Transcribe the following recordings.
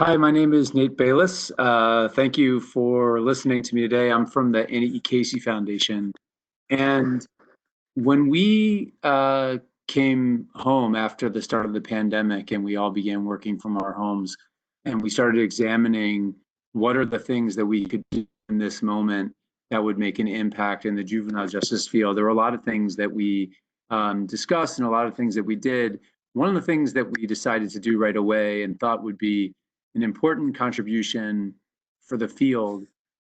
Hi, my name is Nate Balis. Thank you for listening to me today. I'm from the Annie E. Casey Foundation. And when we came home after the start of the pandemic and we all began working from our homes and we started examining what are the things that we could do in this moment that would make an impact in the juvenile justice field, there were a lot of things that we discussed and a lot of things that we did. One of the things that we decided to do right away and thought would be an important contribution for the field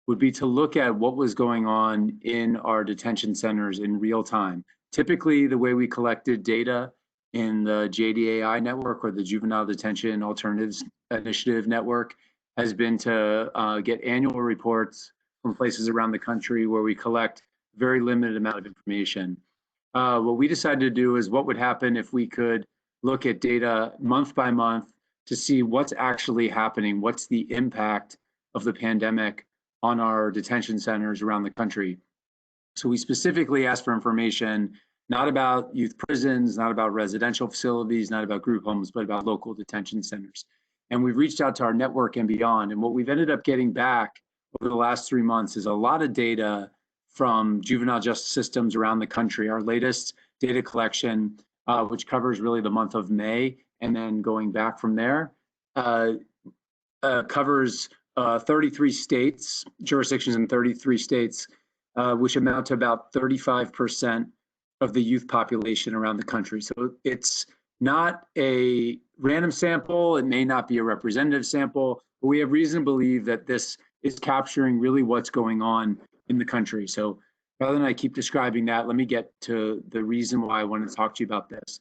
would be to look at what was going on in our detention centers in real time. Typically, the way we collected data in the JDAI network or the Juvenile Detention Alternatives Initiative network has been to get annual reports from places around the country where we collect very limited amount of information. What we decided to do is what would happen if we could look at data month by month to see what's actually happening, what's the impact of the pandemic on our detention centers around the country. So we specifically asked for information, not about youth prisons, not about residential facilities, not about group homes, but about local detention centers. And we've reached out to our network and beyond. And what we've ended up getting back over the last 3 months is a lot of data from juvenile justice systems around the country. Our latest data collection, which covers really the month of May, and then going back from there, covers 33 states, jurisdictions in 33 states, which amount to about 35% of the youth population around the country. So it's not a random sample, it may not be a representative sample, but we have reason to believe that this is capturing really what's going on in the country. So rather than I keep describing that, let me get to the reason why I want to talk to you about this.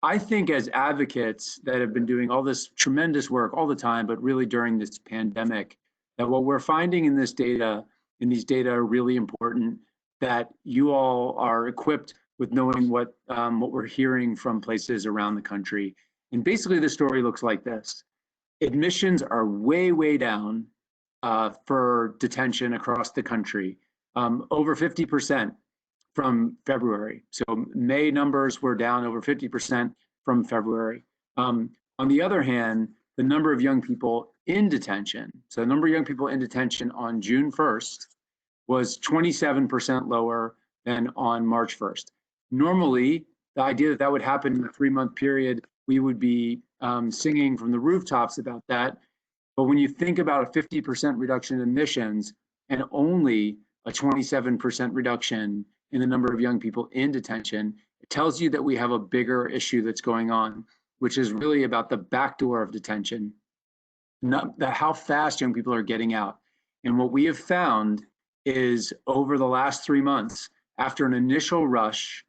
I think as advocates that have been doing all this tremendous work all the time, but really during this pandemic, that what we're finding in this data, and these data are really important, that you all are equipped with knowing what we're hearing from places around the country. And basically the story looks like this. Admissions are way, way down for detention across the country, over 50%. From February. So May numbers were down over 50% from February. On the other hand, the number of young people in detention, so the number of young people in detention on June 1st was 27% lower than on March 1st. Normally, the idea that that would happen in a 3-month period, we would be singing from the rooftops about that. But when you think about a 50% reduction in admissions and only a 27% reduction in the number of young people in detention, it tells you that we have a bigger issue that's going on, which is really about the back door of detention, not how fast young people are getting out. And what we have found is over the last 3 months, after an initial rush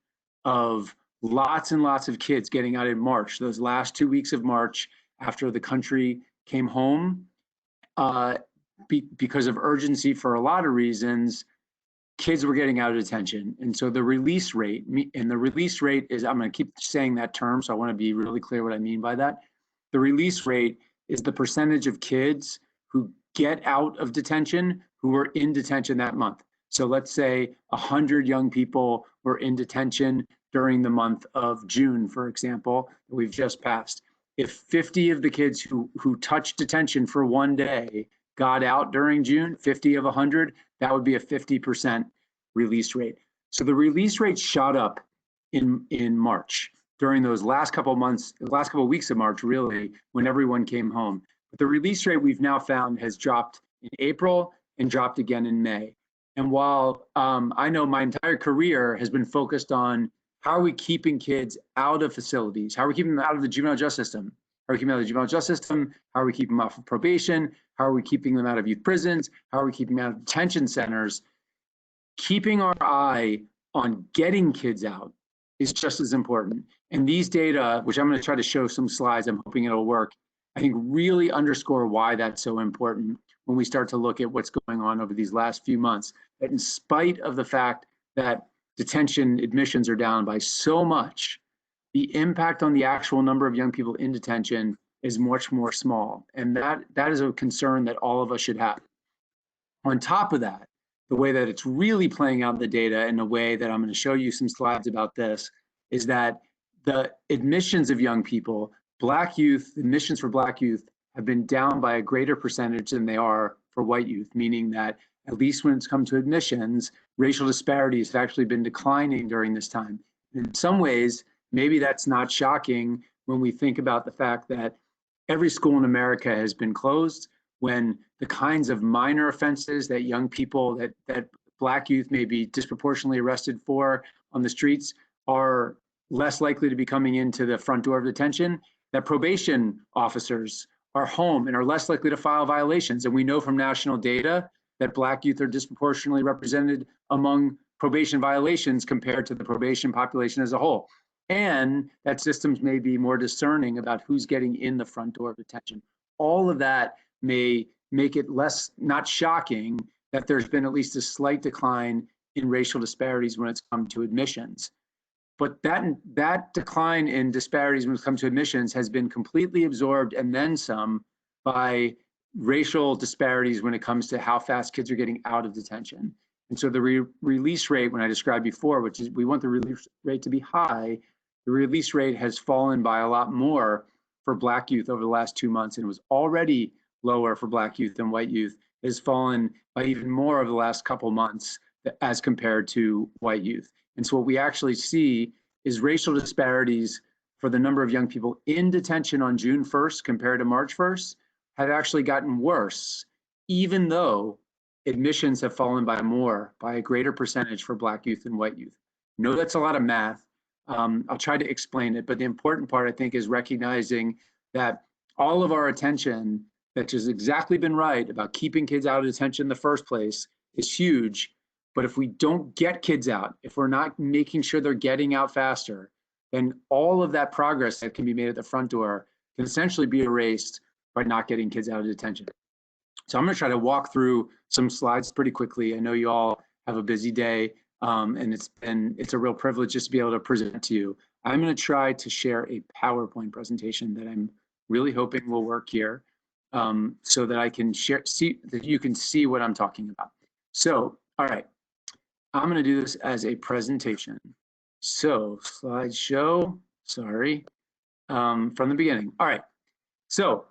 of lots and lots of kids getting out in March, those last 2 weeks of March, after the country came home, because of urgency for a lot of reasons, kids were getting out of detention. And so the release rate, and the release rate is, I'm going to keep saying that term, so I want to be really clear what I mean by that. The release rate is the percentage of kids who get out of detention who were in detention that month. So let's say 100 young people were in detention during the month of June, for example, we've just passed. If 50 of the kids who touched detention for 1 day got out during June, 50 of 100, that would be a 50% release rate. So the release rate shot up in March during those last couple of months, the last couple of weeks of March, really, when everyone came home. But the release rate we've now found has dropped in April and dropped again in May. And while I know my entire career has been focused on how are we keeping kids out of facilities, how are we keeping them out of the juvenile justice system, how are we keeping them out of the juvenile justice system, how are we keeping them off of probation, how are we keeping them out of youth prisons, how are we keeping them out of detention centers, keeping our eye on getting kids out is just as important. And these data, which I'm going to try to show some slides, I'm hoping it'll work, I think really underscore why that's so important when we start to look at what's going on over these last few months. That in spite of the fact that detention admissions are down by so much, the impact on the actual number of young people in detention is much more small. And that is a concern that all of us should have. On top of that, the way that it's really playing out in the data in a way that I'm going to show you some slides about this is that the admissions of young people, Black youth, admissions for Black youth have been down by a greater percentage than they are for white youth, meaning that at least when it's come to admissions, racial disparities have actually been declining during this time. In some ways, maybe that's not shocking when we think about the fact that every school in America has been closed, when the kinds of minor offenses that young people, that Black youth may be disproportionately arrested for on the streets are less likely to be coming into the front door of detention, that probation officers are home and are less likely to file violations. And we know from national data that Black youth are disproportionately represented among probation violations compared to the probation population as a whole. And that systems may be more discerning about who's getting in the front door of detention. All of that may make it less, not shocking, that there's been at least a slight decline in racial disparities when it's come to admissions. But that decline in disparities when it comes to admissions has been completely absorbed and then some by racial disparities when it comes to how fast kids are getting out of detention. And so the release rate, when I described before, which is we want the release rate to be high, the release rate has fallen by a lot more for Black youth over the last 2 months, and it was already lower for Black youth than white youth. It has fallen by even more over the last couple months as compared to white youth. And so what we actually see is racial disparities for the number of young people in detention on June 1st compared to March 1st have actually gotten worse, even though admissions have fallen by a greater percentage for Black youth than white youth. I know that's a lot of math. I'll try to explain it, but the important part, I think, is recognizing that all of our attention that has exactly been right about keeping kids out of detention in the first place is huge. But if we don't get kids out, if we're not making sure they're getting out faster, then all of that progress that can be made at the front door can essentially be erased by not getting kids out of detention. So I'm going to try to walk through some slides pretty quickly. I know you all have a busy day, and it's a real privilege just to be able to present to you. I'm going to try to share a PowerPoint presentation that I'm really hoping will work here, so that I can that you can see what I'm talking about. So, all right. I'm going to do this as a presentation. So slideshow, sorry, from the beginning. All right. So,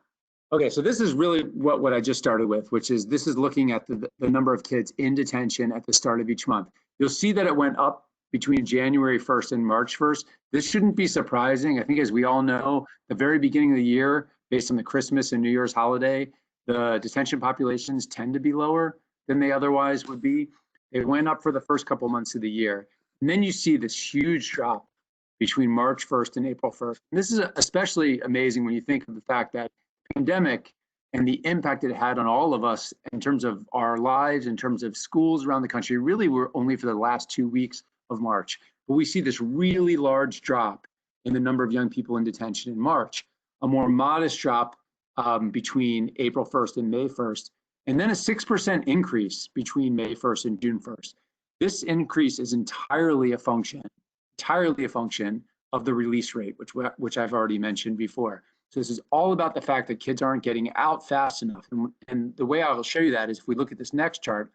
okay, so this is really what I just started with, which is this is looking at the number of kids in detention at the start of each month. You'll see that it went up between January 1st and March 1st. This shouldn't be surprising. I think, as we all know, the very beginning of the year, based on the Christmas and New Year's holiday, the detention populations tend to be lower than they otherwise would be. It went up for the first couple months of the year. And then you see this huge drop between March 1st and April 1st. And this is especially amazing when you think of the fact that the pandemic and the impact it had on all of us in terms of our lives, in terms of schools around the country, really were only for the last 2 weeks of March. But we see this really large drop in the number of young people in detention in March, a more modest drop between April 1st and May 1st. And then a 6% increase between May 1st and June 1st. This increase is entirely a function of the release rate, which I've already mentioned before. So this is all about the fact that kids aren't getting out fast enough. And the way I will show you that is if we look at this next chart,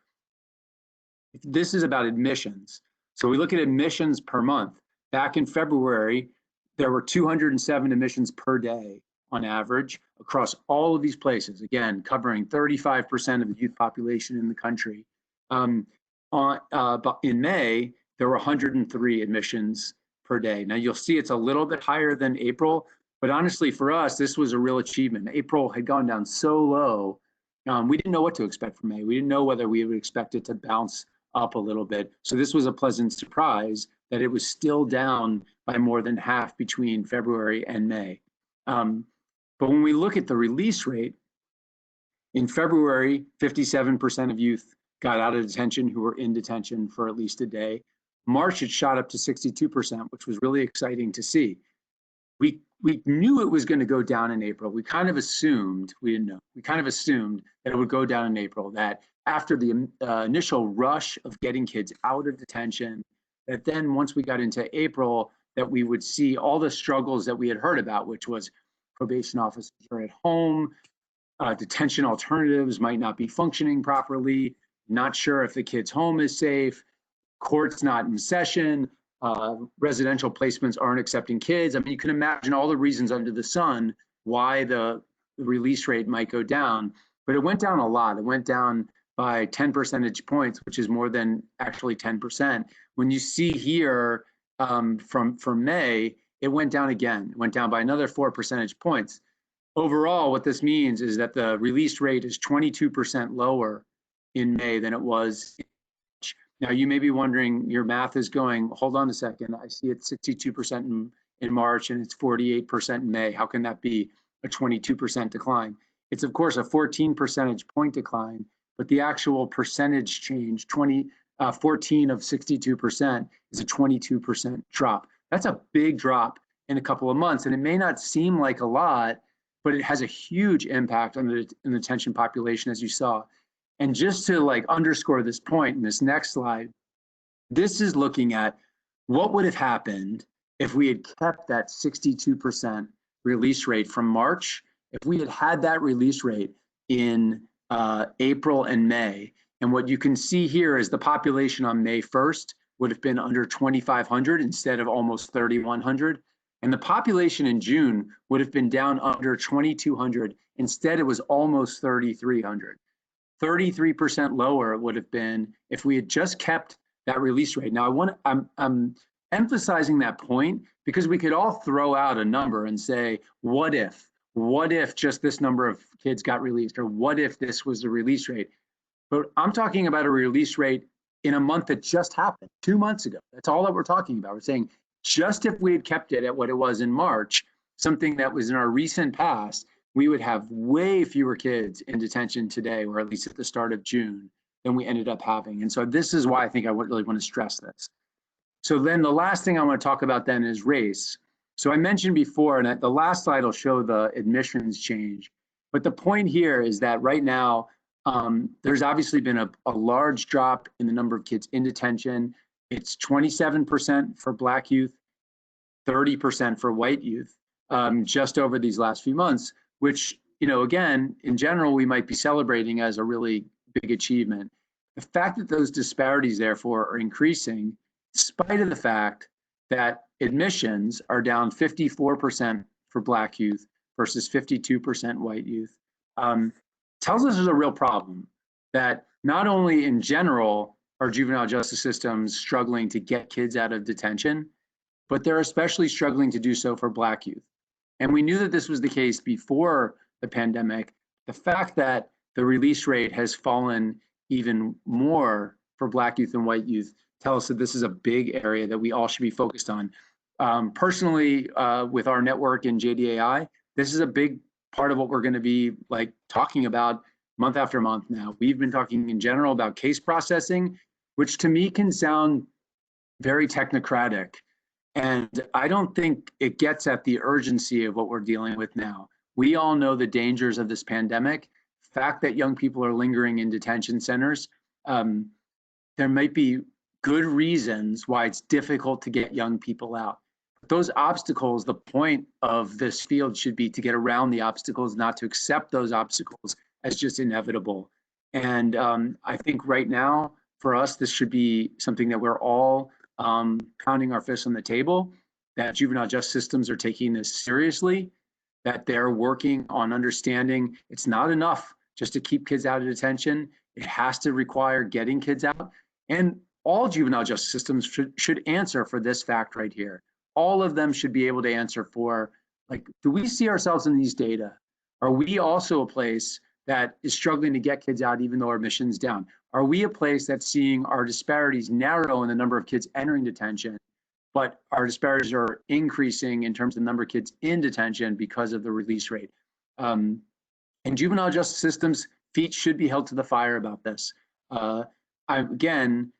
this is about admissions. So we look at admissions per month. Back in February, there were 207 admissions per day on average across all of these places, again, covering 35% of the youth population in the country. But in May, there were 103 admissions per day. Now you'll see it's a little bit higher than April, but honestly for us, this was a real achievement. April had gone down so low, we didn't know what to expect from May. We didn't know whether we would expect it to bounce up a little bit. So this was a pleasant surprise that it was still down by more than half between February and May. But when we look at the release rate, in February, 57% of youth got out of detention who were in detention for at least a day. March, it shot up to 62%, which was really exciting to see. We knew it was going to go down in April. We kind of assumed, we didn't know, we kind of assumed that it would go down in April, that after the initial rush of getting kids out of detention, that then once we got into April, that we would see all the struggles that we had heard about, which was probation officers are at home, detention alternatives might not be functioning properly, not sure if the kid's home is safe, court's not in session, residential placements aren't accepting kids. I mean, you can imagine all the reasons under the sun why the the release rate might go down, but it went down a lot. It went down by 10 percentage points, which is more than actually 10%. When you see here from May, it went down again. It went down by another 4 percentage points. Overall, what this means is that the release rate is 22% lower in May than it was in March. Now, you may be wondering, your math is going, hold on a second, I see it's 62% in March and it's 48% in May. How can that be a 22% decline? It's, of course, a 14 percentage point decline, but the actual percentage change, 14 of 62%, is a 22% drop. That's a big drop in a couple of months, and it may not seem like a lot, but it has a huge impact on the detention population, as you saw. And just to like underscore this point in this next slide, this is looking at what would have happened if we had kept that 62% release rate from March, if we had had that release rate in April and May. And what you can see here is the population on May 1st would have been under 2,500 instead of almost 3,100. And the population in June would have been down under 2,200. Instead, it was almost 3,300. 33% lower it would have been if we had just kept that release rate. Now, I'm emphasizing that point because we could all throw out a number and say, what if? What if just this number of kids got released? Or what if this was the release rate? But I'm talking about a release rate in a month that just happened 2 months ago. That's all that we're talking about. We're saying just if we had kept it at what it was in March, something that was in our recent past, we would have way fewer kids in detention today, or at least at the start of June, than we ended up having. And so this is why I think I really want to stress this. So then the last thing I want to talk about then is race. So I mentioned before, and the last slide will show the admissions change. But the point here is that right now, there's obviously been a large drop in the number of kids in detention. It's 27% for Black youth, 30% for white youth, just over these last few months, which, you know, again, in general, we might be celebrating as a really big achievement. The fact that those disparities, therefore, are increasing, in spite of the fact that admissions are down 54% for Black youth versus 52% white youth, tells us there's a real problem, that not only in general are juvenile justice systems struggling to get kids out of detention, but they're especially struggling to do so for Black youth. And we knew that this was the case before the pandemic. The fact that the release rate has fallen even more for Black youth and white youth tells us that this is a big area that we all should be focused on. Personally, with our network in JDAI, this is a big part of what we're going to be like talking about month after month now. We've been talking in general about case processing, which to me can sound very technocratic. And I don't think it gets at the urgency of what we're dealing with now. We all know the dangers of this pandemic. The fact that young people are lingering in detention centers, there might be good reasons why it's difficult to get young people out. Those obstacles, the point of this field should be to get around the obstacles, not to accept those obstacles as just inevitable. And I think right now, for us, this should be something that we're all pounding our fists on the table, that juvenile justice systems are taking this seriously, that they're working on understanding it's not enough just to keep kids out of detention. It has to require getting kids out. And all juvenile justice systems should answer for this fact right here. All of them should be able to answer for, like, do we see ourselves in these data? Are we also a place that is struggling to get kids out even though our admission's down? Are we a place that's seeing our disparities narrow in the number of kids entering detention, but our disparities are increasing in terms of the number of kids in detention because of the release rate? And juvenile justice systems' feet should be held to the fire about this. Again,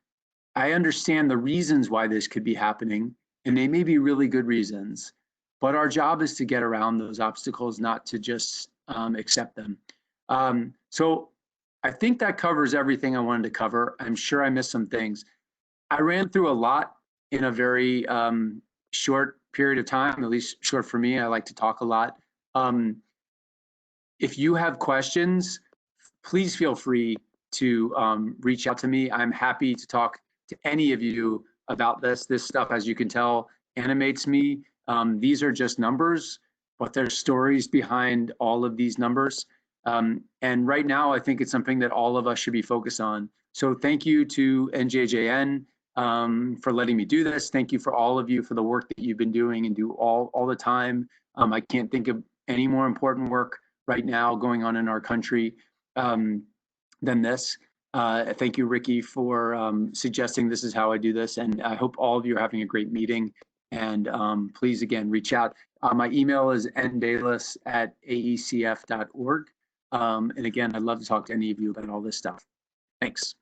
I understand the reasons why this could be happening, and they may be really good reasons, but our job is to get around those obstacles, not to just accept them. So I think that covers everything I wanted to cover. I'm sure I missed some things. I ran through a lot in a very short period of time, at least short for me. I like to talk a lot. If you have questions, please feel free to reach out to me. I'm happy to talk to any of you about this. This stuff, as you can tell, animates me. These are just numbers. but there's stories behind all of these numbers. And right now, I think it's something that all of us should be focused on. So thank you to NJJN for letting me do this. Thank you for all of you for the work that you've been doing and do all the time. I can't think of any more important work right now going on in our country than this. Thank you, Ricky, for suggesting this is how I do this. And I hope all of you are having a great meeting. And please, again, reach out. My email is nbalis@aecf.org. And again, I'd love to talk to any of you about all this stuff. Thanks.